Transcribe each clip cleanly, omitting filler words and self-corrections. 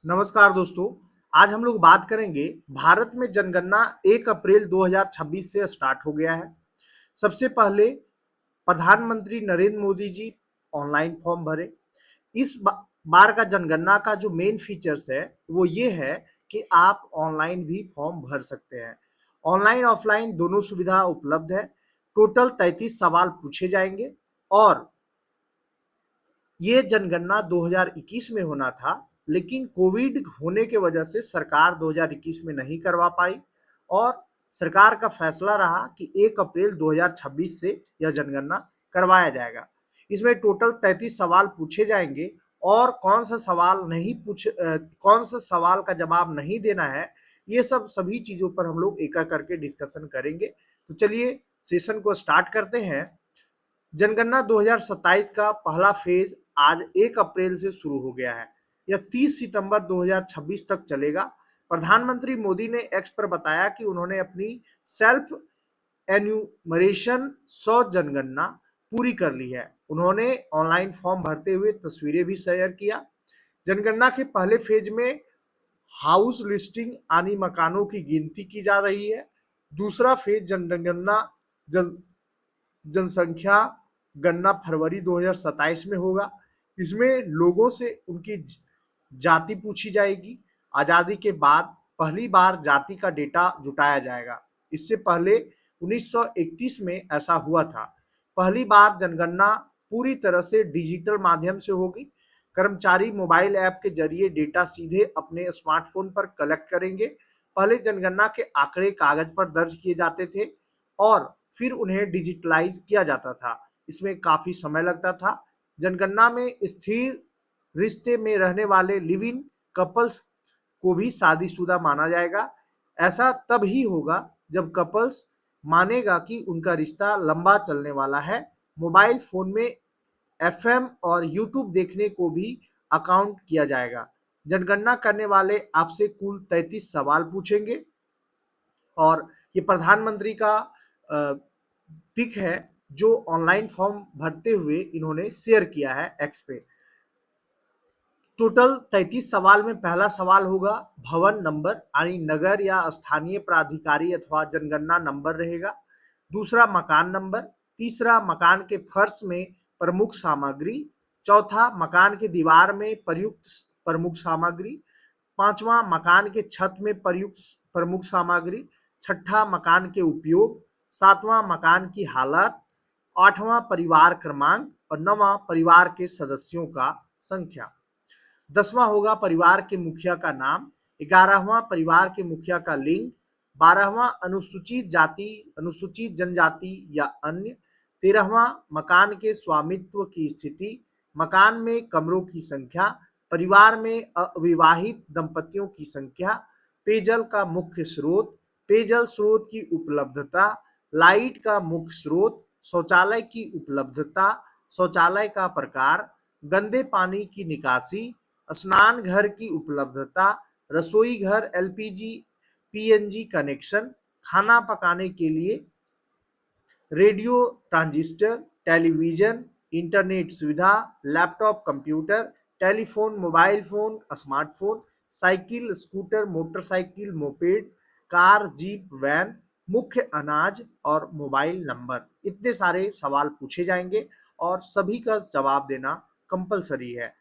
नमस्कार दोस्तों। आज हम लोग बात करेंगे भारत में जनगणना 1 अप्रैल 2026 से स्टार्ट हो गया है। सबसे पहले प्रधानमंत्री नरेंद्र मोदी जी ऑनलाइन फॉर्म भरे। इस बार का जनगणना का जो मेन फीचर्स है वो ये है कि आप ऑनलाइन भी फॉर्म भर सकते हैं। ऑनलाइन ऑफलाइन दोनों सुविधा उपलब्ध है। टोटल 33 सवाल पूछे जाएंगे और ये जनगणना 2021 में होना था, लेकिन कोविड होने के वजह से सरकार 2021 में नहीं करवा पाई और सरकार का फैसला रहा कि 1 अप्रैल 2026 से यह जनगणना करवाया जाएगा। इसमें टोटल 33 सवाल पूछे जाएंगे और कौन सा सवाल का जवाब नहीं देना है, ये सभी चीजों पर हम लोग एक एक करके डिस्कशन करेंगे। तो चलिए सेशन को स्टार्ट करते हैं। जनगणना 2027 का पहला फेज आज 1 अप्रैल से शुरू हो गया है। यह 30 सितंबर 2026 तक चलेगा। प्रधानमंत्री मोदी ने एक्स पर बताया कि उन्होंने अपनी सेल्फ एन्यूमरेशन 100 जनगणना पूरी कर ली है। उन्होंने ऑनलाइन फॉर्म भरते हुए तस्वीरें भी शेयर किया। जनगणना के पहले फेज में हाउस लिस्टिंग यानी मकानों की गिनती की जा रही है। दूसरा फेज जनगणना जन जनसंख्या गणना फरवरी 2027 में होगा। इसमें लोगों से उनकी जाति पूछी जाएगी। आजादी के बाद पहली बार जाति का डेटा जुटाया जाएगा। इससे पहले 1931 में ऐसा हुआ था। पहली बार जनगणना पूरी तरह से डिजिटल माध्यम से होगी। कर्मचारी मोबाइल ऐप के जरिए डेटा सीधे अपने स्मार्टफोन पर कलेक्ट करेंगे। पहले जनगणना के आंकड़े कागज पर दर्ज किए जाते थे और फिर उन्हें डिजिटलाइज किया जाता था। इसमें काफी समय लगता था। जनगणना में स्थिर रिश्ते में रहने वाले लिव इन कपल्स को भी शादीशुदा माना जाएगा। ऐसा तब ही होगा जब कपल्स मानेगा कि उनका रिश्ता लंबा चलने वाला है। मोबाइल फोन में एफएम और यूट्यूब देखने को भी अकाउंट किया जाएगा। जनगणना करने वाले आपसे कुल 33 सवाल पूछेंगे और ये प्रधानमंत्री का पिक है जो ऑनलाइन फॉर्म भरते हुए इन्होंने शेयर किया है एक्स पे। टोटल 33 सवाल में पहला सवाल होगा भवन नंबर यानी नगर या स्थानीय प्राधिकारी अथवा जनगणना नंबर रहेगा। दूसरा मकान नंबर। तीसरा मकान के फर्श में प्रमुख सामग्री। चौथा मकान के दीवार में प्रयुक्त प्रमुख सामग्री। पांचवा मकान के छत में प्रयुक्त प्रमुख सामग्री। छठा मकान के उपयोग। सातवां मकान की हालत। आठवां परिवार क्रमांक और नवां परिवार के सदस्यों का संख्या। 10वां होगा परिवार के मुखिया का नाम। 11वां परिवार के मुखिया का लिंग। 12वां अनुसूचित जाति अनुसूचित जनजाति या अन्य। 13वां मकान के स्वामित्व की स्थिति। मकान में कमरों की संख्या। परिवार में अविवाहित दंपतियों की संख्या। पेयजल का मुख्य स्रोत। पेयजल स्रोत की उपलब्धता। लाइट का मुख्य स्रोत। शौचालय की उपलब्धता। शौचालय का प्रकार। गंदे पानी की निकासी। स्नान घर की उपलब्धता। रसोई घर एलपीजी पीएनजी कनेक्शन। खाना पकाने के लिए रेडियो ट्रांजिस्टर। टेलीविजन इंटरनेट सुविधा। Laptop computer. Telephone mobile phone smartphone. Cycle scooter motorcycle moped. Car jeep van. मुख्य अनाज और मोबाइल नंबर। इतने सारे सवाल पूछे जाएंगे और सभी का जवाब देना कंपलसरी है।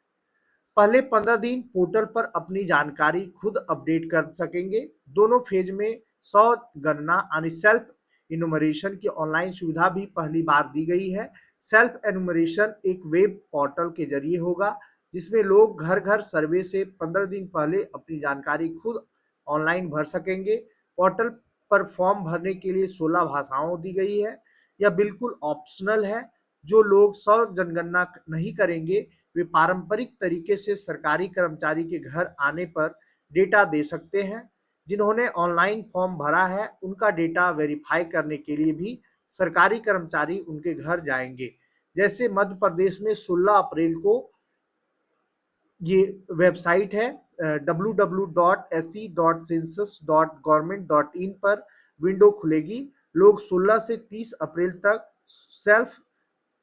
पहले 15 दिन पोर्टल पर अपनी जानकारी खुद अपडेट कर सकेंगे। दोनों फेज में 100 गणना यानी सेल्फ इनुमरेशन की ऑनलाइन सुविधा भी पहली बार दी गई है। सेल्फ एनुमरेशन एक वेब पोर्टल के जरिए होगा जिसमें लोग घर घर सर्वे से 15 दिन पहले अपनी जानकारी खुद ऑनलाइन भर सकेंगे। पोर्टल पर फॉर्म भरने के लिए 16 भाषाओं दी गई है। यह बिल्कुल ऑप्शनल है। जो लोग 100 जनगणना नहीं करेंगे वे पारंपरिक तरीके से सरकारी कर्मचारी के घर आने पर डेटा दे सकते हैं। जिन्होंने ऑनलाइन फॉर्म भरा है उनका डेटा वेरीफाई करने के लिए भी सरकारी कर्मचारी उनके घर जाएंगे। जैसे मध्य प्रदेश में 16 अप्रैल को ये वेबसाइट है www.se.census.government.in पर विंडो खुलेगी। लोग 16 से 30 अप्रैल तक सेल्फ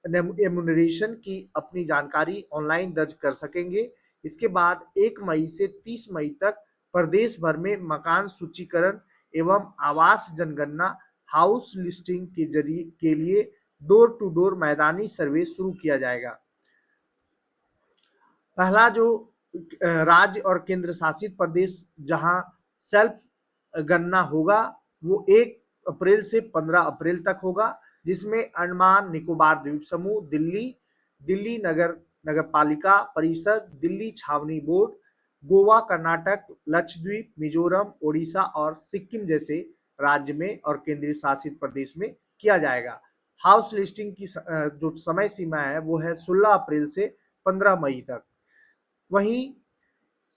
एमुनरेशन की अपनी जानकारी ऑनलाइन दर्ज कर सकेंगे। इसके बाद 1 मई से 30 मई तक प्रदेश भर में मकान सूचीकरण एवं आवास जनगणना हाउस लिस्टिंग के जरिए के लिए डोर टू डोर मैदानी सर्वे शुरू किया जाएगा। पहला जो राज्य और केंद्र शासित प्रदेश जहां सेल्फ गणना होगा वो 1 अप्रैल से 15 अप्रैल तक होगा, जिसमें अंडमान निकोबार द्वीप समूह, दिल्ली नगर पालिका परिषद, दिल्ली छावनी बोर्ड, गोवा, कर्नाटक, लक्षद्वीप, मिजोरम, ओडिशा और सिक्किम जैसे राज्य में और केंद्रीय शासित प्रदेश में किया जाएगा। हाउस लिस्टिंग की जो समय सीमा है वो है 16 अप्रैल से 15 मई तक। वहीं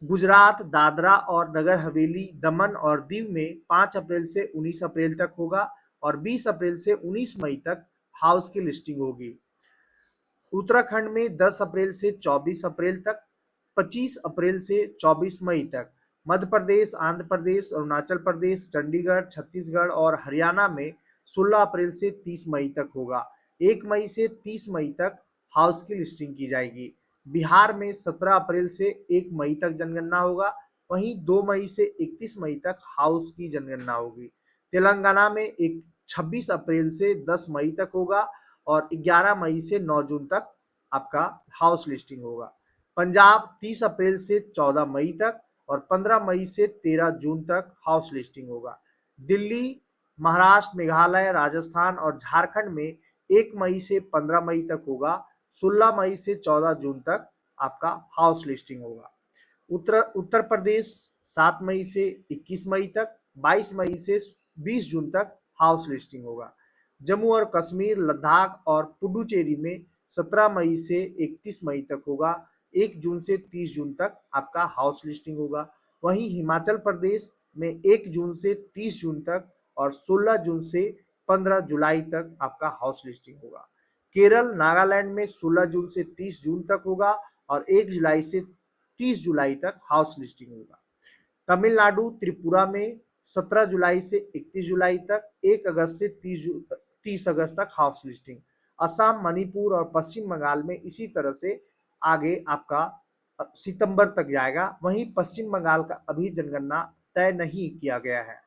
गुजरात, दादरा और नगर हवेली, दमन और दीव में 5 अप्रैल से 19 अप्रैल तक होगा और 20 अप्रैल से 19 मई तक हाउस की लिस्टिंग होगी। उत्तराखंड में 10 अप्रैल से 24 अप्रैल तक, 25 अप्रैल से 24 मई तक। मध्य प्रदेश, आंध्र प्रदेश, अरुणाचल प्रदेश, चंडीगढ़, छत्तीसगढ़ और हरियाणा में 16 अप्रैल से 30 मई तक होगा। 1 मई से 30 मई तक हाउस की लिस्टिंग की जाएगी। बिहार में 17 अप्रैल से 1 मई तक जनगणना होगा, वहीं 2 मई से 31 मई तक हाउस की जनगणना होगी। तेलंगाना में 26 अप्रैल से 10 मई तक होगा और 11 मई से 9 जून तक आपका हाउस लिस्टिंग होगा। पंजाब 30 अप्रैल से 14 मई तक और 15 मई से 13 जून तक हाउस लिस्टिंग होगा। दिल्ली, महाराष्ट्र, मेघालय, राजस्थान और झारखंड में 1 मई से 15 मई तक होगा, 16 मई से 14 जून तक आपका हाउस लिस्टिंग होगा। उत्तर प्रदेश 7 मई से 21 मई तक, 22 मई से 20 जून तक हाउस लिस्टिंग होगा। जम्मू और कश्मीर, लद्दाख और पुडुचेरी में 17 मई से 31 मई तक होगा, 1 जून से 30 जून तक आपका हाउस लिस्टिंग होगा। वहीं हिमाचल प्रदेश में 1 जून से 30 जून तक और 16 जून से 15 जुलाई तक आपका हाउस लिस्टिंग होगा। केरल, नागालैंड में 16 जून से 30 जून तक होगा और 1 जुलाई से 30 जुलाई तक हाउस लिस्टिंग होगा। तमिलनाडु, त्रिपुरा में 17 जुलाई से 31 जुलाई तक, 1 अगस्त से 30 अगस्त तक हाउस लिस्टिंग। असम, मणिपुर और पश्चिम बंगाल में इसी तरह से आगे आपका सितंबर तक जाएगा। वहीं पश्चिम बंगाल का अभी जनगणना तय नहीं किया गया है।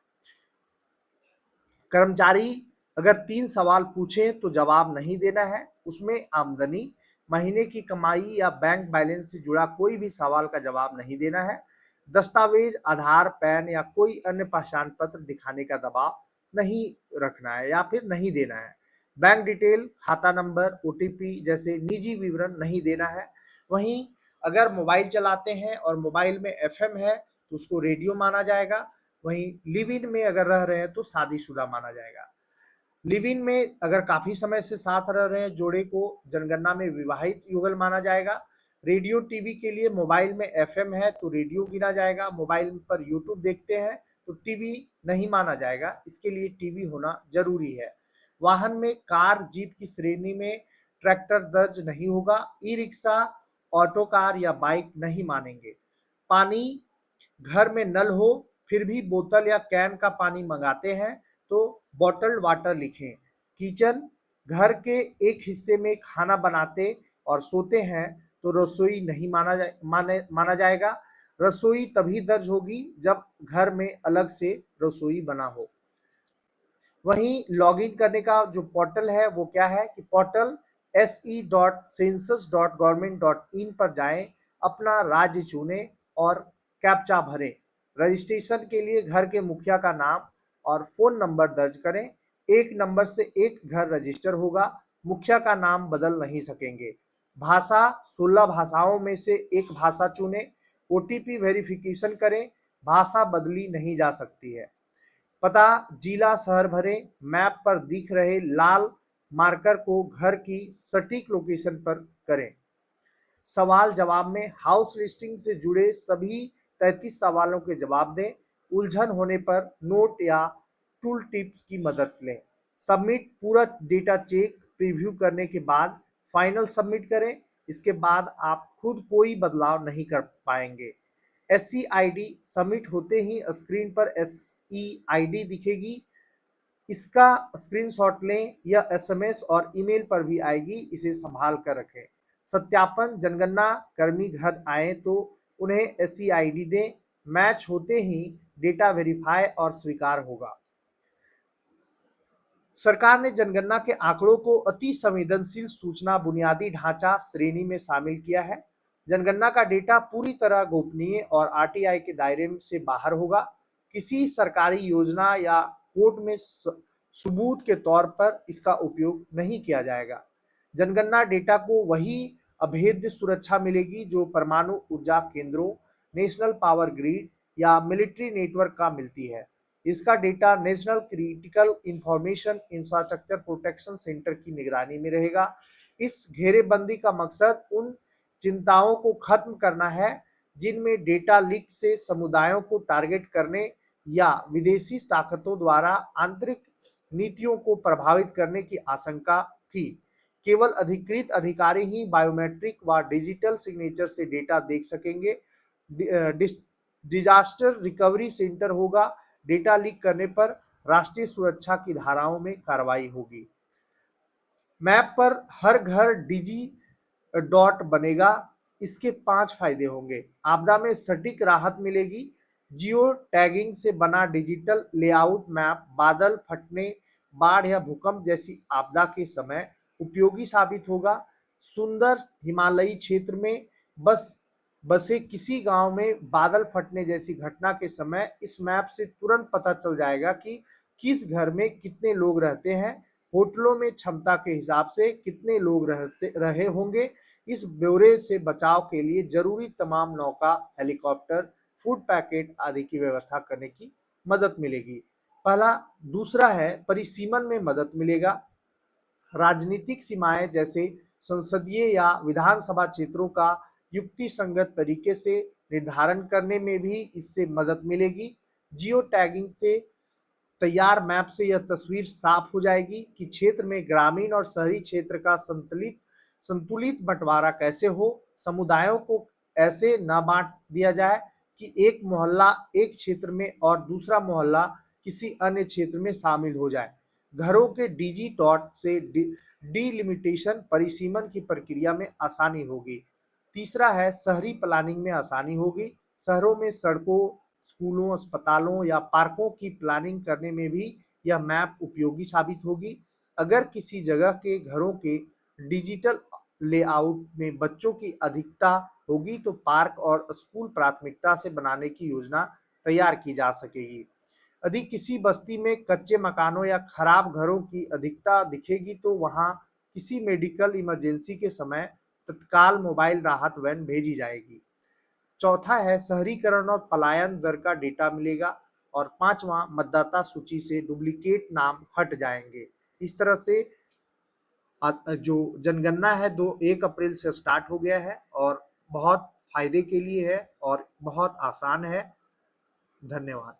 कर्मचारी अगर 3 सवाल पूछे तो जवाब नहीं देना है, उसमें आमदनी, महीने की कमाई या बैंक बैलेंस से जुड़ा कोई भी सवाल का जवाब नहीं देना है। दस्तावेज, आधार, पैन या कोई अन्य पहचान पत्र दिखाने का दबाव नहीं रखना है या फिर नहीं देना है। बैंक डिटेल, खाता नंबर, ओटीपी जैसे निजी विवरण नहीं देना है। वहीं अगर मोबाइल चलाते हैं और मोबाइल में एफएम है तो उसको रेडियो माना जाएगा। वहीं लिव इन में अगर रह रहे हैं तो शादीशुदा माना जाएगा। लिव इन में अगर काफी समय से साथ रह रहे हैं जोड़े को जनगणना में विवाहित युगल माना जाएगा। रेडियो टीवी के लिए मोबाइल में एफएम है तो रेडियो गिना जाएगा। मोबाइल पर यूट्यूब देखते हैं तो टीवी नहीं माना जाएगा, इसके लिए टीवी होना जरूरी है। वाहन में कार, जीप की श्रेणी में ट्रैक्टर दर्ज नहीं होगा। ई रिक्शा, ऑटो कार या बाइक नहीं मानेंगे। पानी, घर में नल हो फिर भी बोतल या कैन का पानी मंगाते हैं तो बॉटल्ड वाटर लिखें। किचन, घर के एक हिस्से में खाना बनाते और सोते हैं तो रसोई नहीं माना जाएगा। रसोई तभी दर्ज होगी जब घर में अलग से रसोई बना हो। वहीं लॉगिन करने का जो पोर्टल है वो क्या है कि पोर्टल se.census.government.in पर जाएं, अपना राज्य चुनें और कैप्चा भरें। रजिस्ट्रेशन के लिए घर के मुखिया का नाम और फोन नंबर दर्ज करें। एक नंबर से एक घर रजिस्टर होगा, मुखिया का नाम बदल नहीं सकेंगे। भाषा, 16 भाषाओं में से एक भाषा चुनें। ओटीपी वेरिफिकेशन करें, भाषा बदली नहीं जा सकती है। पता, जिला, शहर भरें। मैप पर दिख रहे लाल मार्कर को घर की सटीक लोकेशन पर करें। सवाल जवाब में हाउस लिस्टिंग से जुड़े सभी 33 सवालों के जवाब दें। उलझन होने पर नोट या टूल टिप्स की मदद लें। सबमिट, पूरा डेटा चेक प्रीव्यू करने के बाद फाइनल सबमिट करें। इसके बाद आप खुद कोई बदलाव नहीं कर पाएंगे। एसई आईडी सबमिट होते ही स्क्रीन पर एसई आईडी दिखेगी, इसका स्क्रीनशॉट लें। यह एसएमएस और ईमेल पर भी आएगी, इसे संभाल कर रखें। सत्यापन, जनगणना कर्मी घर आए तो उन्हें SCID दें, मैच होते ही डेटा वेरीफाई और स्वीकार होगा। सरकार ने जनगणना के आंकड़ों को अति संवेदनशील सूचना बुनियादी ढांचा श्रेणी में शामिल किया है। जनगणना का डेटा पूरी तरह गोपनीय और RTI के दायरे से बाहर होगा। किसी सरकारी योजना या कोर्ट में सबूत के तौर पर इसका उपयोग नहीं किया जाएगा। जनगणना डेटा को वही अभेद्य सुरक्षा मिलेगी जो परमाणु ऊर्जा केंद्रों, नेशनल पावर ग्रिड या मिलिट्री नेटवर्क का मिलती है। इसका data national critical information infrastructure protection centre की निगरानी में रहेगा। इस घेरेबंदी का मकसद उन चिंताओं को खत्म करना है जिनमें डेटा लीक से समुदायों को टारगेट करने या विदेशी ताकतों द्वारा आंतरिक नीतियों को प्रभावित करने की आशंका थी। केवल अधिकृत अधिकारी ही बायोमेट्रिक व डिजिटल सिग्नेचर से डेटा देख सकेंगे। डिजास्टर रिकवरी सेंटर होगा। डेटा लीक करने पर राष्ट्रीय सुरक्षा की धाराओं में कार्रवाई होगी। मैप पर हर घर डिजी डॉट बनेगा। इसके 5 फायदे होंगे। आपदा में सटीक राहत मिलेगी। जियो टैगिंग से बना डिजिटल लेआउट मैप बादल फटने, बाढ़ या भूकंप जैसी आपदा के समय उपयोगी साबित होगा। सुंदर हिमालयी क्षेत्र में बसे किसी गांव में बादल फटने जैसी घटना के समय इस मैप से तुरंत पता चल जाएगा कि किस घर में कितने लोग रहते हैं, होटलों में क्षमता के हिसाब से कितने लोग रहे होंगे। इस ब्यौरे से बचाव के लिए जरूरी तमाम नौका, हेलीकॉप्टर, फूड पैकेट आदि की व्यवस्था करने की मदद मिलेगी। पहला। दूसरा है परिसीमन में मदद मिलेगा। राजनीतिक सीमाएं जैसे संसदीय या विधानसभा क्षेत्रों का युक्ति संगत तरीके से निर्धारण करने में भी इससे मदद मिलेगी। जियो टैगिंग से तैयार मैप से यह तस्वीर साफ हो जाएगी कि क्षेत्र में ग्रामीण और शहरी क्षेत्र का संतुलित बंटवारा कैसे हो। समुदायों को ऐसे न बांट दिया जाए कि एक मोहल्ला एक क्षेत्र में और दूसरा मोहल्ला किसी अन्य क्षेत्र में शामिल हो जाए। घरों के डिजी डॉट से डिलिमिटेशन परिसीमन की प्रक्रिया में आसानी होगी। तीसरा है शहरी प्लानिंग में आसानी होगी। शहरों में सड़कों, स्कूलों, अस्पतालों या पार्कों की प्लानिंग करने में भी यह मैप उपयोगी साबित होगी। अगर किसी जगह के घरों के डिजिटल लेआउट में बच्चों की अधिकता होगी तो पार्क और स्कूल प्राथमिकता से बनाने की योजना तैयार की जा सकेगी। यदि किसी बस्ती में कच्चे मकानों या खराब घरों की अधिकता दिखेगी तो वहां किसी मेडिकल इमरजेंसी के समय तत्काल मोबाइल राहत वैन भेजी जाएगी। चौथा है शहरीकरण और पलायन दर का डेटा मिलेगा। और 5वां मतदाता सूची से डुप्लीकेट नाम हट जाएंगे। इस तरह से जो जनगणना है 1 अप्रैल से स्टार्ट हो गया है और बहुत फायदे के लिए है और बहुत आसान है। धन्यवाद।